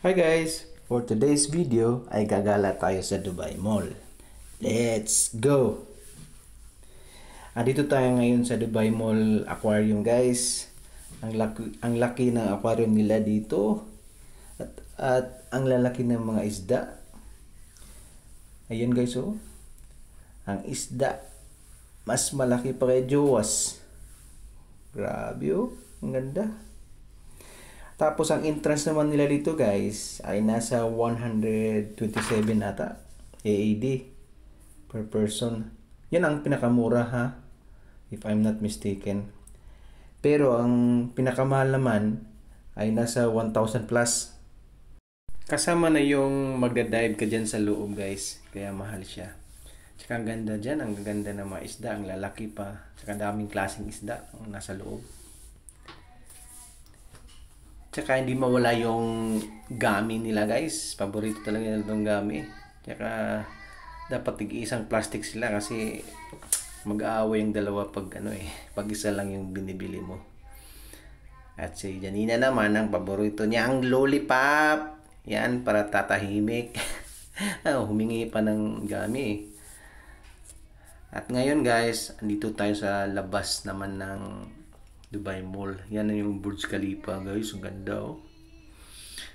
Hi guys! For today's video ay gagala tayo sa Dubai Mall. Let's go! Andito tayo ngayon sa Dubai Mall Aquarium guys. Ang laki ng aquarium nila dito. At ang lalaki ng mga isda. Ayan guys oh. Ang isda mas malaki pa kay Jawas. Grabe oh. Ang ganda. Tapos ang entrance naman nila dito guys ay nasa 127 ata AED per person. Yan ang pinakamura ha, if I'm not mistaken. Pero ang pinakamahal naman ay nasa 1,000 plus. Kasama na yung magdadive ka dyan sa loob guys, kaya mahal siya. Tsaka ang ganda dyan, ang ganda ng mga isda, ang lalaki pa. Tsaka daming klaseng isda ang nasa loob. Tsaka hindi mawala yung gummy nila guys. Paborito talaga nila itong gummy. Tsaka dapat tig-isang plastic sila kasi mag-aaway yung dalawa pag pag isa lang yung binibili mo. At si Janina naman, ang paborito niya ang lollipop. Yan, para tatahimik. Humingi pa ng gummy. At ngayon guys, andito tayo sa labas naman ng Dubai Mall. Yan na yung Burj Khalifa guys. Ang ganda oh.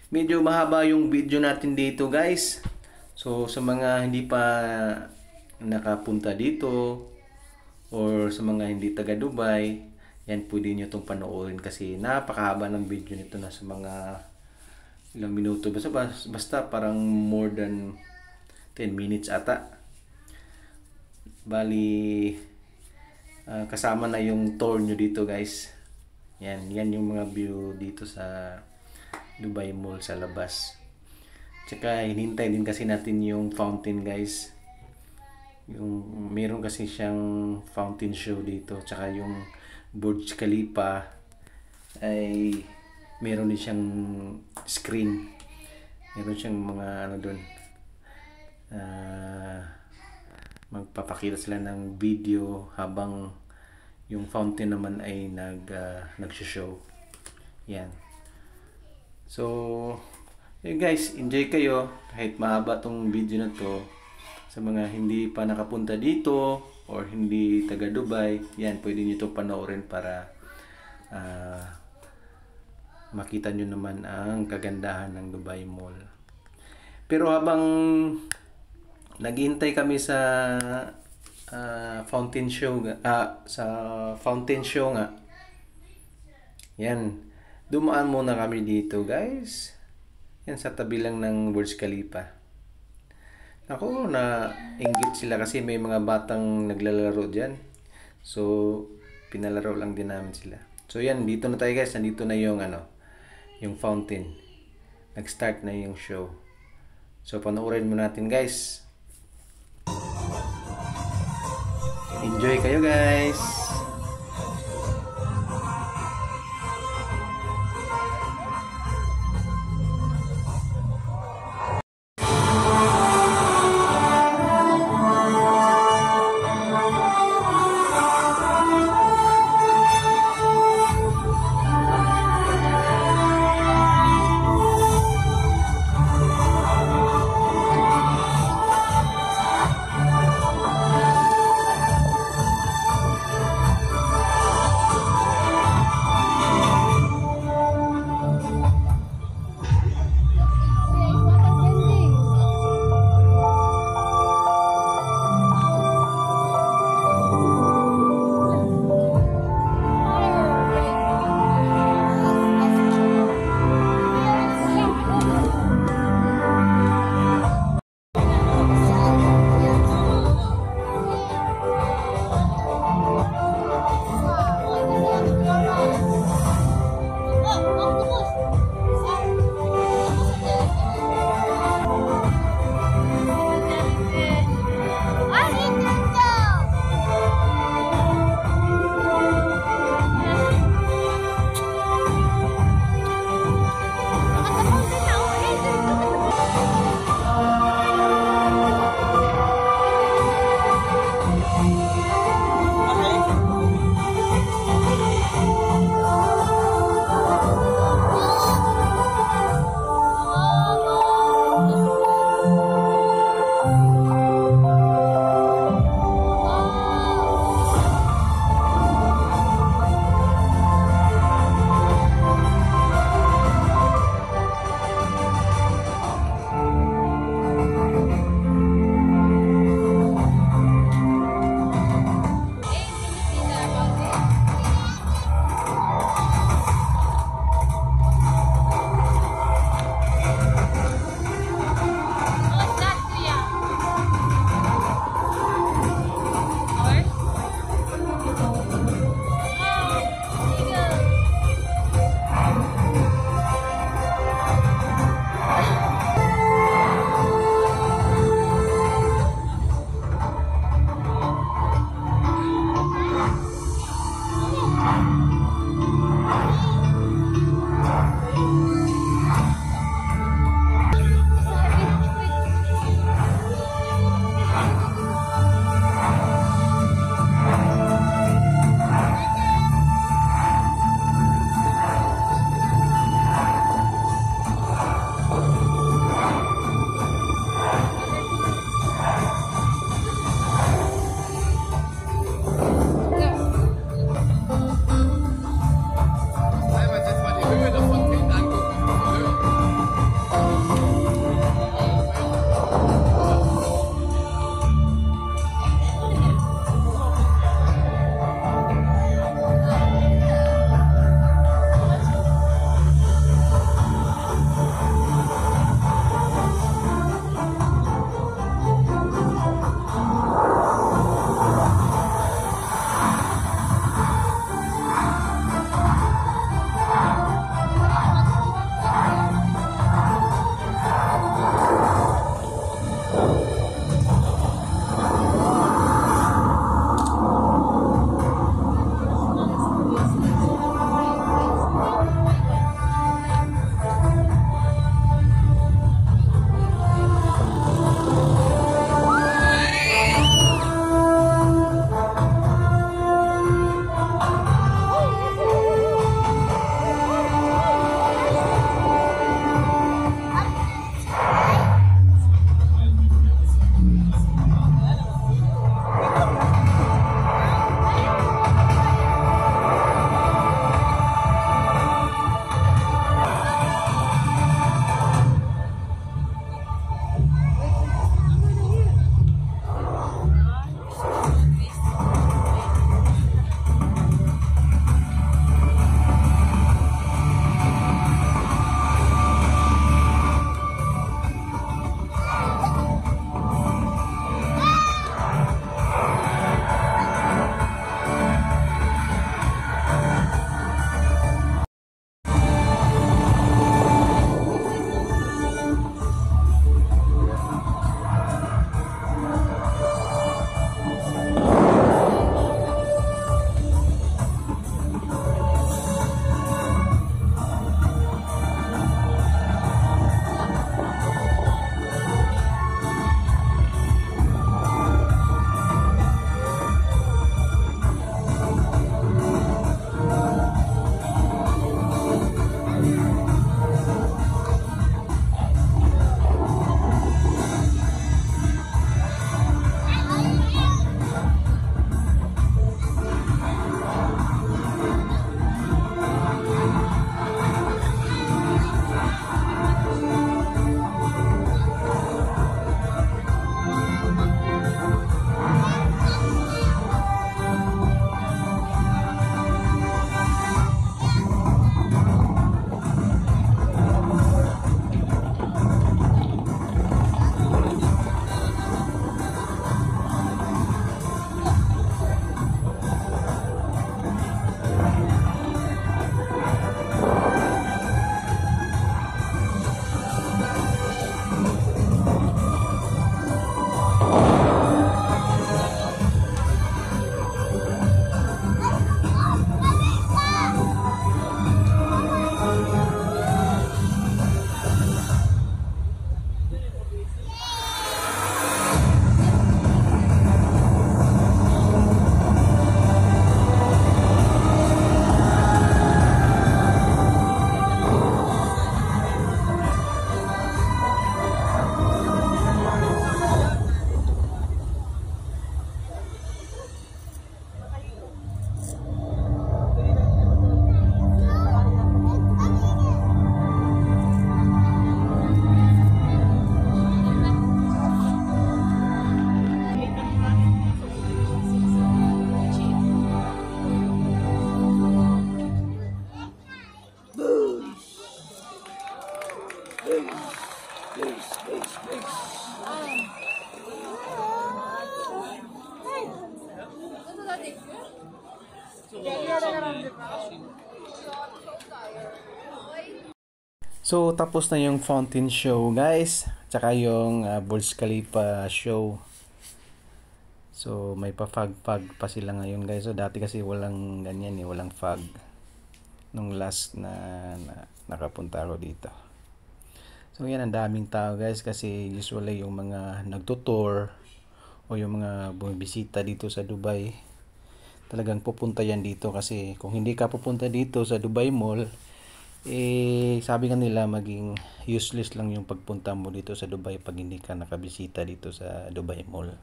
Medyo mahaba yung video natin dito guys. So sa mga hindi pa nakapunta dito or sa mga hindi taga Dubai, yan pwede nyo itong panoorin kasi napakahaba ng video nito na sa mga ilang minuto. Basta parang more than 10 minutes ata. Bali kasama na yung tour nyo dito guys. Yan yung mga view dito sa Dubai Mall sa labas. Tsaka hinintay din kasi natin yung fountain guys. Meron kasi siyang fountain show dito. Tsaka yung Burj Khalifa ay meron din siyang screen. Meron siyang mga doon. Magpapakita sila ng video habang yung fountain naman ay nagsho-show. Yan. So, guys, enjoy kayo kahit mahaba tong video na to. Sa mga hindi pa nakapunta dito or hindi taga Dubai, yan, pwede nyo ito panoorin para makita nyo naman ang kagandahan ng Dubai Mall. Pero habang naghihintay kami sa fountain show nga. Yan. Dumaan muna kami dito, guys. Yan sa tabi lang ng Burj Khalifa. Ako, na-inggit sila kasi may mga batang naglalaro diyan. So, pinalaro lang din namin sila. So, yan, dito na tayo, guys. Nandito na yung yung fountain. Nag-start na yung show. So, panoorin mo natin, guys. Enjoy kayo guys. So, tapos na yung fountain show, guys. Tsaka yung Burj Khalifa show. So, may pa-fog pa sila ngayon, guys. So, dati kasi walang ganyan eh. Walang fog. Nung last na nakapunta ako dito. So, yan, ang daming tao, guys. Kasi usually yung mga nagtutour o yung mga bumibisita dito sa Dubai, talagang pupunta yan dito. Kasi kung hindi ka pupunta dito sa Dubai Mall, sabi nga nila maging useless lang yung pagpunta mo dito sa Dubai pag hindi ka nakabisita dito sa Dubai Mall.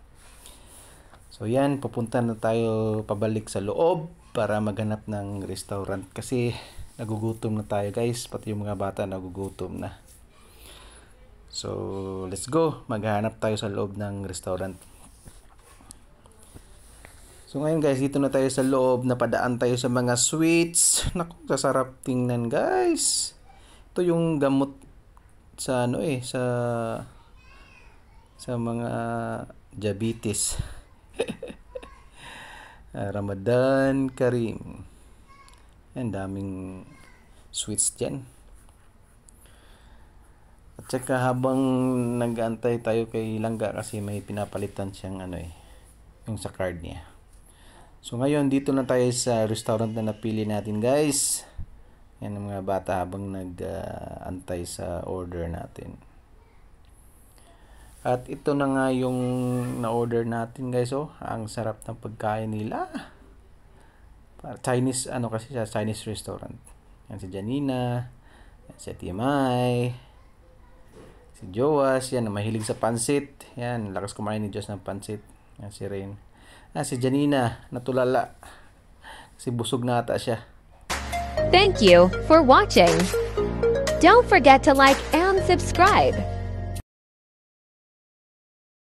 So yan, pupunta na tayo pabalik sa loob para maghanap ng restaurant kasi nagugutom na tayo, guys, pati yung mga bata nagugutom na. So let's go, maghanap tayo sa loob ng restaurant. So ngayon, guys, dito na tayo sa loob, napadaan tayo sa mga sweets. Naku, sasarap tingnan, guys. Ito yung gamot sa sa mga diabetes. Ramadan Karim. Ang daming sweets dyan. At saka habang nag-aantay tayo kay Langga kasi may pinapalitan siyang yung sa card niya. So ngayon, dito na tayo sa restaurant na napili natin, guys. Yan ang mga bata habang nag-antay sa order natin. At ito na nga yung na-order natin, guys. Oh, ang sarap ng pagkain nila. Chinese, kasi siya, Chinese restaurant. Yan si Janina, yan si Timay, si Joas, yan, mahilig sa pansit. Yan, lakas kumain ni Joas ng pansit. Yan si Rain. Si Janina, natulala. Kasi busog na ata siya. Thank you for watching. Don't forget to like and subscribe.